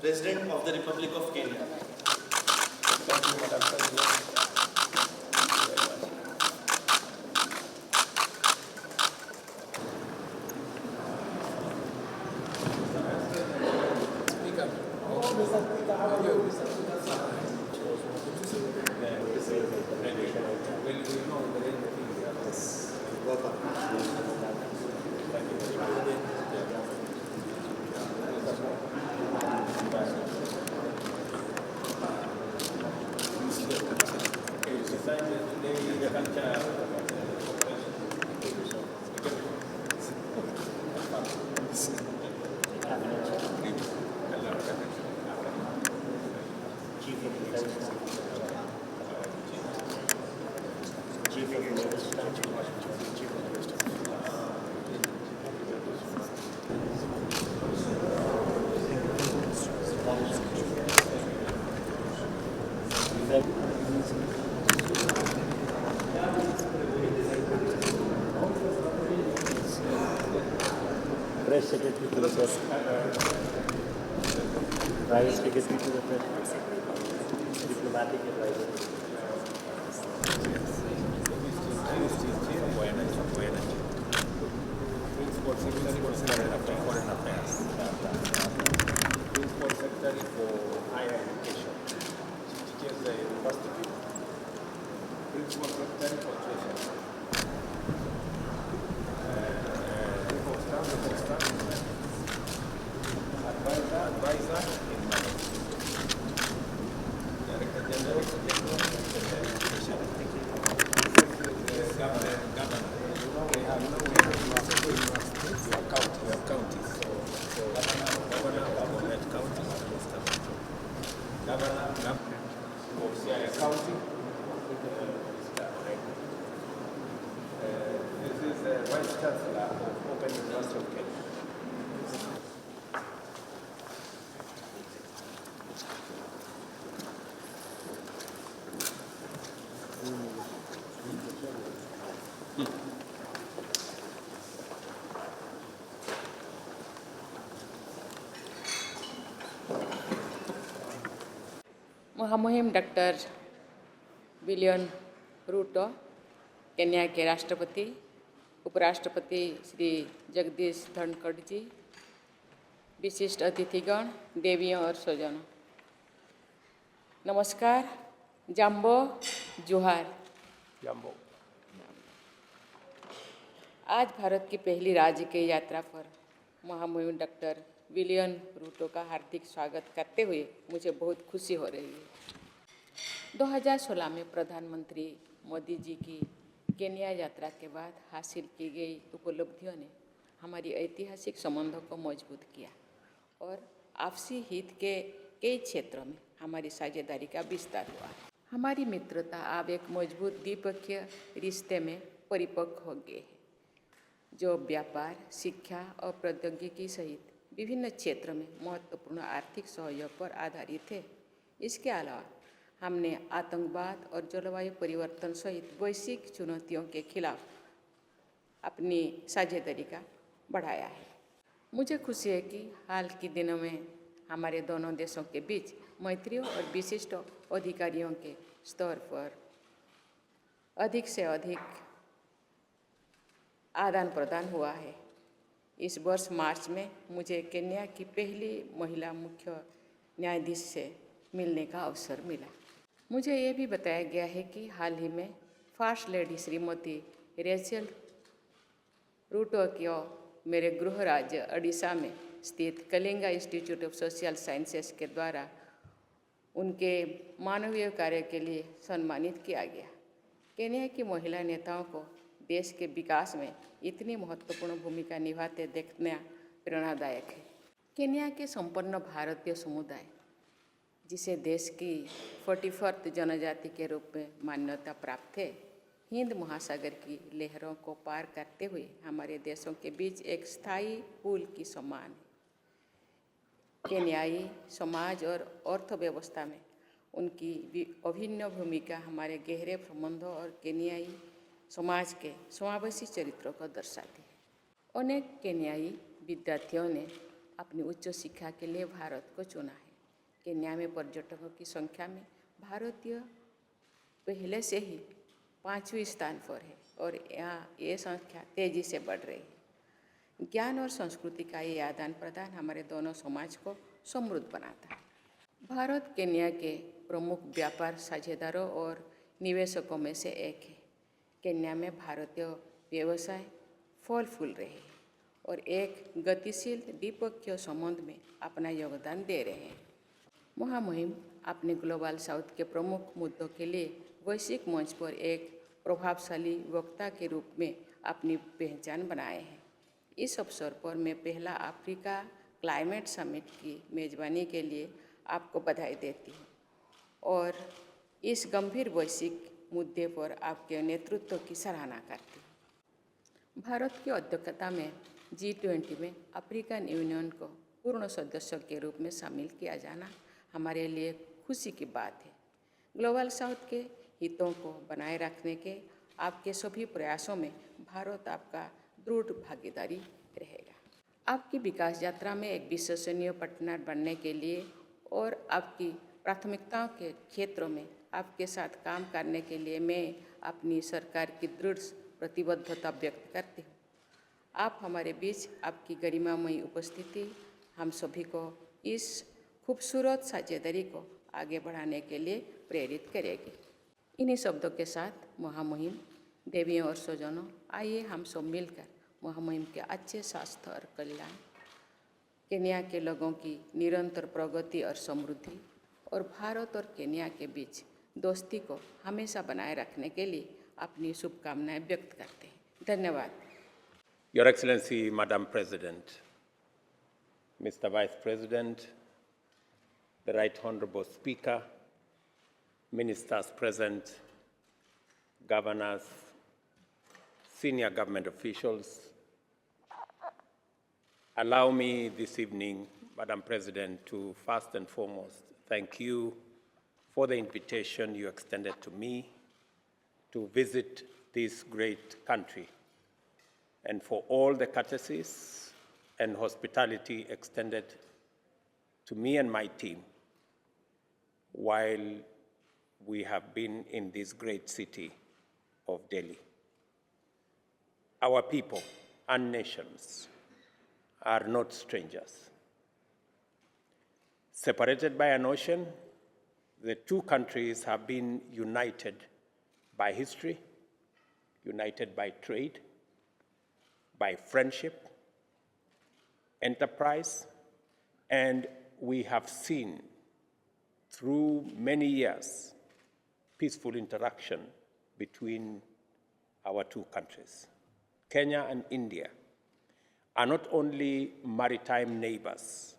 President of the Republic of Kenya. Thank you, Madam President. Press Secretary to the Press. Private Secretary to the Press. Diplomatic Advisor. Principal Secretary for Foreign Affairs. Principal Secretary for Higher Education. She teaches the university. Principal Secretary for Treasury. Advisor in management. Director General of Education. Governor. We have counties. Governor of counties. Governor of Siaya County. This is the Vice Chancellor of Open University of Kenya. महामहिम doctor William Ruto, Kenya के राष्ट्रपति, उपराष्ट्रपति श्री जगदीश धनखड़ जी, विशिष्ट अतिथिगण, देवियों और स्वजनों, नमस्कार, जाम्बो, जुहार। जाम्बो। आज भारत की पहली राज्य की यात्रा पर महामहिम डॉक्टर विलियम रूटो का हार्दिक स्वागत करते हुए मुझे बहुत खुशी हो रही है। 2016 में प्रधानमंत्री मोदी जी की केन्या यात्रा के बाद हासिल की गई उपलब्धियों ने हमारी ऐतिहासिक संबंधों को मजबूत किया और आपसी हित के कई क्षेत्रों में हमारी साझेदारी का विस्तार हुआ। हमारी मित्रता अब एक मजबूत द्विपक्षीय रिश्ते में परिपक्व हो गई है, जो व्यापार, शिक्षा और प्रौद्योगिकी सहित विभिन्न क्षेत्रों में महत्वपूर्ण आर्थिक सहयोग पर आधारित है। इसके अलावा हमने आतंकवाद और जलवायु परिवर्तन सहित वैश्विक चुनौतियों के खिलाफ अपनी साझेदारी का बढ़ाया है। मुझे खुशी है कि हाल के दिनों में हमारे दोनों देशों के बीच मैत्रियों और विशिष्ट अधिकारियों के स्तर पर अधिक से अधिक आदान प्रदान हुआ है। इस वर्ष मार्च में मुझे केन्या की पहली महिला मुख्य न्यायाधीश से मिलने का अवसर मिला। मुझे ये भी बताया गया है कि हाल ही में फर्स्ट लेडी श्रीमती रेचल रूटो को मेरे गृह राज्य ओडिशा में स्थित Kalinga institute of social sciences के द्वारा उनके मानवीय कार्य के लिए सम्मानित किया गया। केन्या की महिला नेताओं को देश के विकास में इतनी महत्वपूर्ण भूमिका निभाते देखना प्रेरणादायक है। केन्या के संपन्न भारतीय समुदाय, जिसे देश की 41th जनजाति के रूप में मान्यता प्राप्त है, हिंद महासागर की लहरों को पार करते हुए हमारे देशों के बीच एक स्थायी पुल की समान है। केन्याई समाज और अर्थव्यवस्था में उनकी अभिन्न भूमिका हमारे गहरे संबंधों और केन्याई समाज के समावेशी चरित्रों को दर्शाती है। अनेक केन्याई विद्यार्थियों ने अपनी उच्च शिक्षा के लिए भारत को चुना है केन्या में पर्यटकों की संख्या में भारतीय पहले से ही 5वें स्थान पर है और यहाँ ये संख्या तेजी से बढ़ रही है। ज्ञान और संस्कृति का ये आदान प्रदान हमारे दोनों समाज को समृद्ध बनाता है। भारत केन्या के प्रमुख व्यापार साझेदारों और निवेशकों में से एक है। केन्या में भारतीय व्यवसाय फल फूल रहे हैं और एक गतिशील द्विपक्षीय संबंध में अपना योगदान दे रहे हैं। महामहिम अपने ग्लोबल साउथ के प्रमुख मुद्दों के लिए वैश्विक मंच पर एक प्रभावशाली वक्ता के रूप में अपनी पहचान बनाए हैं। इस अवसर पर मैं पहला अफ्रीका क्लाइमेट समिट की मेज़बानी के लिए आपको बधाई देती हूँ और इस गंभीर वैश्विक मुद्दे पर आपके नेतृत्व की सराहना करती हूँ। भारत की अध्यक्षता में G20 में अफ्रीकन यूनियन को पूर्ण सदस्य के रूप में शामिल किया जाना हमारे लिए खुशी की बात है। ग्लोबल साउथ के हितों को बनाए रखने के आपके सभी प्रयासों में भारत आपका दृढ़ भागीदारी रहेगा। आपकी विकास यात्रा में एक विश्वसनीय पार्टनर बनने के लिए और आपकी प्राथमिकताओं के क्षेत्रों में आपके साथ काम करने के लिए मैं अपनी सरकार की दृढ़ प्रतिबद्धता व्यक्त करती हूँ। आप हमारे बीच आपकी गरिमामयी उपस्थिति हम सभी को इस खूबसूरत साझेदारी को आगे बढ़ाने के लिए प्रेरित करेगी। इन्हीं शब्दों के साथ महामहिम, देवियों और स्वजनों, आइए हम सब मिलकर महामहिम के अच्छे स्वास्थ्य और कल्याण, केन्या के लोगों की निरंतर प्रगति और समृद्धि और भारत और केन्या के बीच दोस्ती को हमेशा बनाए रखने के लिए अपनी शुभकामनाएं व्यक्त करते हैं। धन्यवाद। Your Excellency, Madam President, Mr. Vice President, the Right Honorable Speaker, Ministers present, governors, senior government officials, allow me this evening, Madam President, to first and foremost thank you for the invitation you extended to me to visit this great country and for all the courtesies and hospitality extended to me and my team while we have been in this great city of Delhi. Our people and nations are not strangers. Separated by an ocean, the two countries have been united by history, united by trade, by friendship, enterprise, and we have seen through many years peaceful interaction between our two countries. Kenya and India are not only maritime neighbors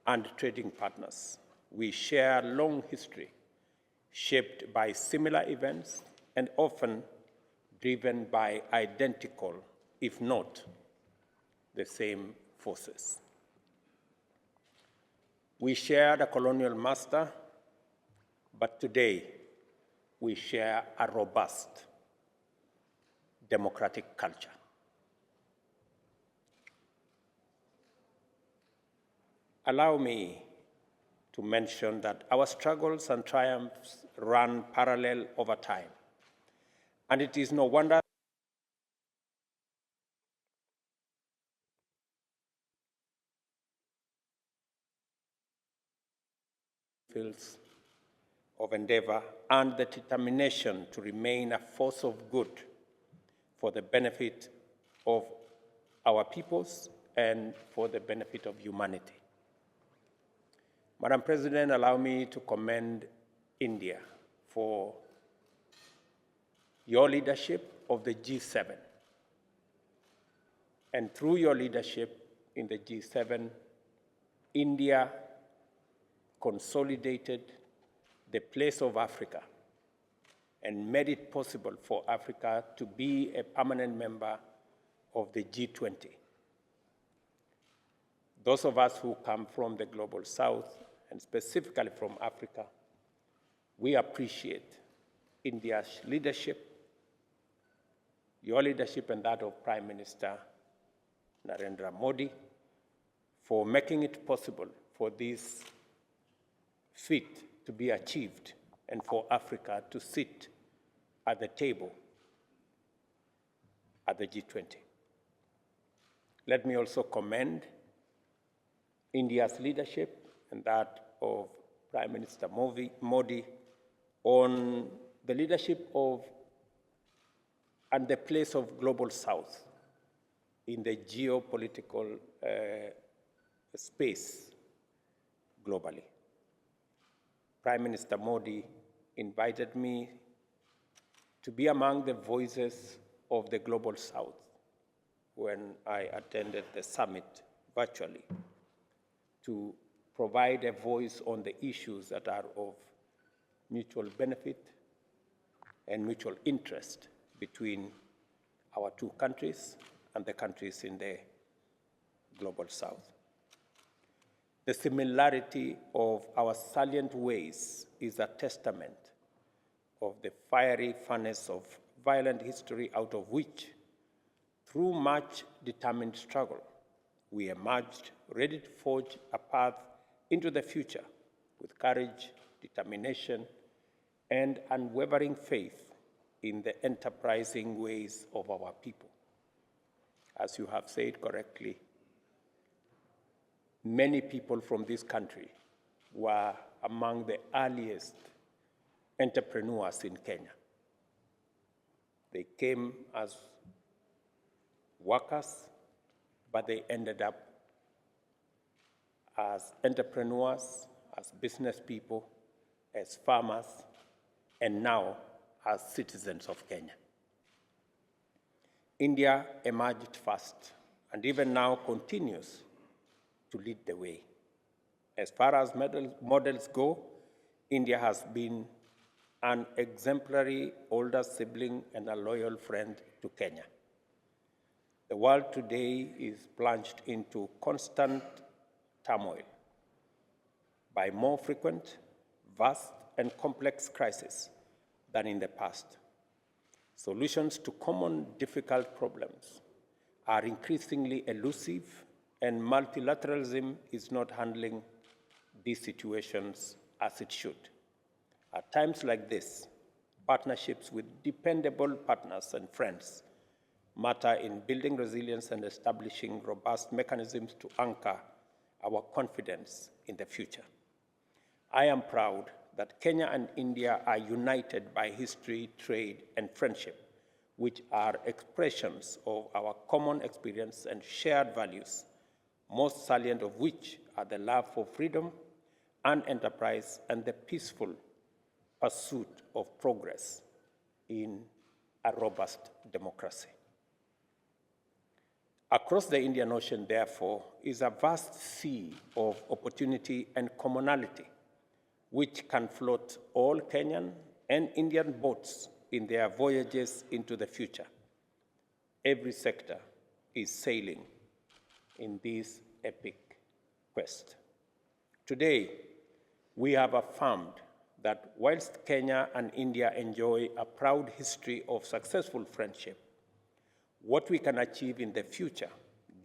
and trading partners. We share a long history shaped by similar events and often driven by identical, if not the same forces. We shared a colonial master, but today we share a robust democratic culture. Allow me to mention that our struggles and triumphs run parallel over time, and it is no wonder fields of endeavor and the determination to remain a force of good for the benefit of our peoples and for the benefit of humanity. Madam President, allow me to commend India for your leadership of the G7. And through your leadership in the G7, India consolidated the place of Africa and made it possible for Africa to be a permanent member of the G20. Those of us who come from the Global South, and specifically from Africa, we appreciate India's leadership, your leadership and that of Prime Minister Narendra Modi, for making it possible for this fit to be achieved and for Africa to sit at the table at the G20. Let me also commend India's leadership and that of Prime Minister Modi on the leadership of and the place of Global South in the geopolitical space globally. Prime Minister Modi invited me to be among the voices of the Global South when I attended the summit virtually to provide a voice on the issues that are of mutual benefit and mutual interest between our two countries and the countries in the Global South. The similarity of our salient ways is a testament of the fiery furnace of violent history out of which, through much determined struggle, we emerged ready to forge a path into the future with courage, determination, and unwavering faith in the enterprising ways of our people. As you have said correctly, many people from this country were among the earliest entrepreneurs in Kenya. They came as workers, but they ended up as entrepreneurs, as business people, as farmers, and now as citizens of Kenya. India emerged first, and even now continues to lead the way. As far as models go, India has been an exemplary older sibling and a loyal friend to Kenya. The world today is plunged into constant turmoil by more frequent, vast, and complex crises than in the past. Solutions to common difficult problems are increasingly elusive, and multilateralism is not handling these situations as it should. At times like this, partnerships with dependable partners and friends matter in building resilience and establishing robust mechanisms to anchor our confidence in the future. I am proud that Kenya and India are united by history, trade, and friendship, which are expressions of our common experience and shared values, most salient of which are the love for freedom and enterprise and the peaceful pursuit of progress in a robust democracy. Across the Indian Ocean, therefore, is a vast sea of opportunity and commonality, which can float all Kenyan and Indian boats in their voyages into the future. Every sector is sailing in this epic quest. Today, we have affirmed that whilst Kenya and India enjoy a proud history of successful friendship, what we can achieve in the future,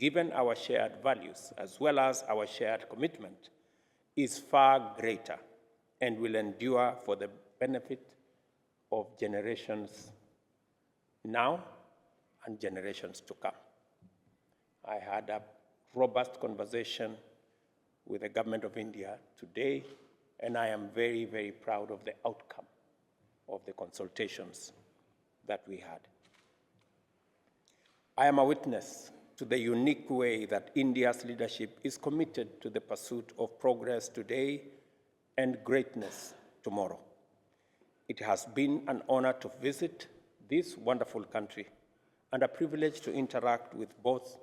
given our shared values as well as our shared commitment, is far greater and will endure for the benefit of generations now and generations to come. I had a robust conversation with the government of India today, and I am very, very proud of the outcome of the consultations that we had. I am a witness to the unique way that India's leadership is committed to the pursuit of progress today and greatness tomorrow. It has been an honor to visit this wonderful country and a privilege to interact with both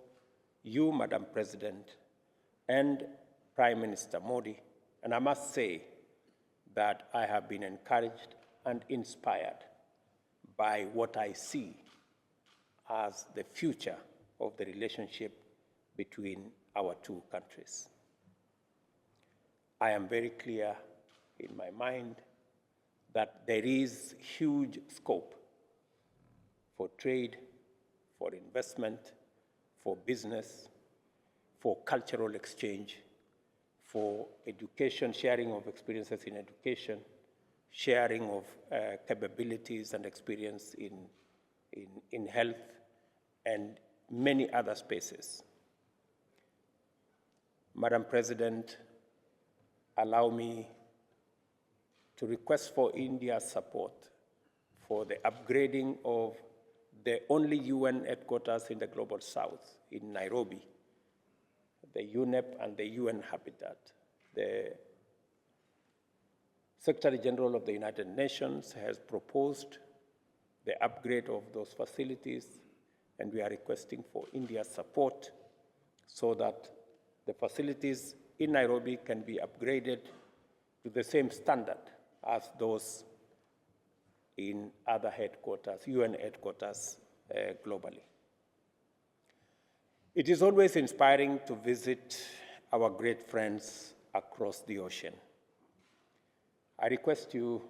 you, Madam President, and Prime Minister Modi. And I must say that I have been encouraged and inspired by what I see as the future of the relationship between our two countries. I am very clear in my mind that there is huge scope for trade, for investment, for business, for cultural exchange, for education, sharing of experiences in education, sharing of capabilities and experience in health, and many other spaces. Madam President, allow me to request for India's support for the upgrading of the only UN headquarters in the Global South, in Nairobi, the UNEP and the UN Habitat. The Secretary General of the United Nations has proposed the upgrade of those facilities, and we are requesting for India's support so that the facilities in Nairobi can be upgraded to the same standard as those in other headquarters, UN headquarters globally. It is always inspiring to visit our great friends across the ocean. I request you,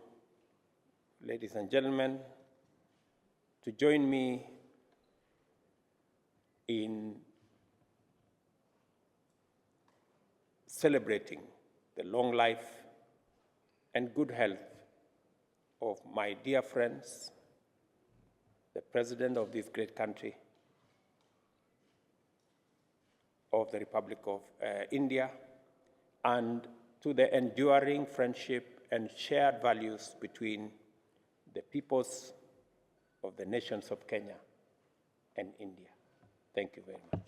ladies and gentlemen, to join me in celebrating the long life and good health of my dear friends, the President of this great country, of the Republic of India, and to the enduring friendship and shared values between the peoples of the nations of Kenya and India. Thank you very much.